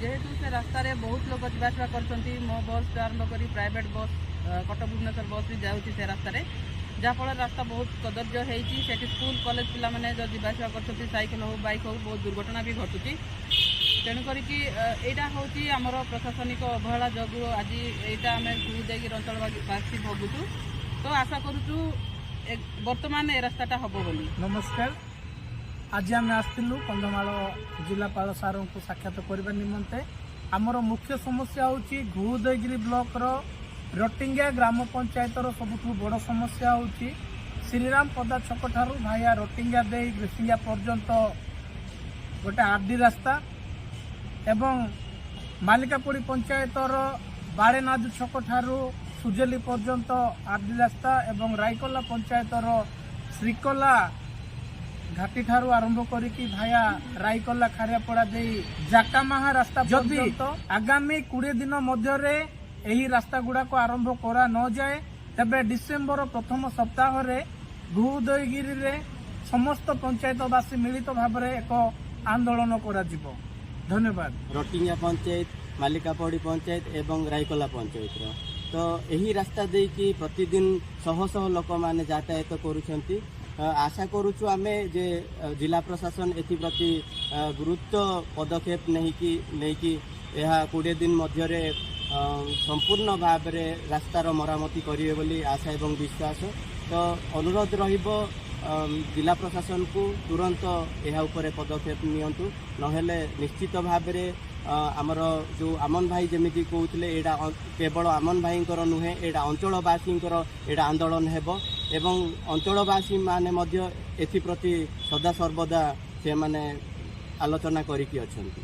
जेहेतु से रास्ता रे बहुत लोग जावासवा कर मो बस आरंभ कर प्राइवेट बस कटक भुवनेश्वर बस भी जाऊँगी से रास्तार जहाँफल रास्ता बहुत कदर्य होती स्कूल कॉलेज पिला माने जो जावासवा कर साइकेल हो बाइक हो बहुत दुर्घटना भी घटुची तेणुकर यहाँ हूँ आमर प्रशासनिक अवहेला जो आज यहाँ आम देगी अंचलवासी भोगुचु तो आशा करुचु बर्तमान ए रास्ताटा हम बोली। नमस्कार, आज आम आसलु कंधमाल जिलापाल सार को साक्षात करने निमंते आमर मुख्य समस्या होची घुदगिरी ब्लॉक रटिंगिया ग्राम पंचायत सबुठ बड़ समस्या होची श्रीराम पदा छक ठारू भाया रटिंगिया दे ग्रेसिंगिया पर्यंत गोटे आरडी रास्ता एवं मालिकापुरी पंचायत बाड़ेनादू छक ठारू सुजेली पर्यंत आरडी रास्ता एवं रायकोला पंचायत श्रीकोला घाटी ठारू आरंभ करिकी भाया रायकोला खारियापड़ा दे जाकामाहा रास्ता जदि आगामी 20 दिन मध्य यही रास्ता गुड़ाक आरंभ करा न जाए तेबे डिसेम्बर प्रथम सप्ताह घुदगिरी रे समस्त पंचायतवासी मिलित भाव एक आंदोलन करा जिवो। धन्यवाद। रटिंगिया पंचायत मालिकापड़ी पंचायत एवं रायकोला पंचायत तो यही रास्ता दे कि प्रतिदिन शह शह लोक मैंने यातायात करुछंती। आशा करुचु आमे जे जिला प्रशासन एप्रति गुरुत्व पदक्षेप नहीं कि यह 20 दिन मध्य संपूर्ण भाव में रास्तार मरामती करेंगे बोली आशा एवं विश्वास। तो अनुरोध रहिबो जिला प्रशासन को तुरंत यह उपर पदक्षेप नियंतु नहेले निश्चित भाव में आमर जो आमन भाई जमीती कहते यहाँ केवल आमन भाई नुहे यहाँ अंचलवासी यहाँ आंदोलन हेबो एवं अंचलवासी माने मध्य एथिप्रति सदा सर्वदा से माने आलोचना करिकी अछंती।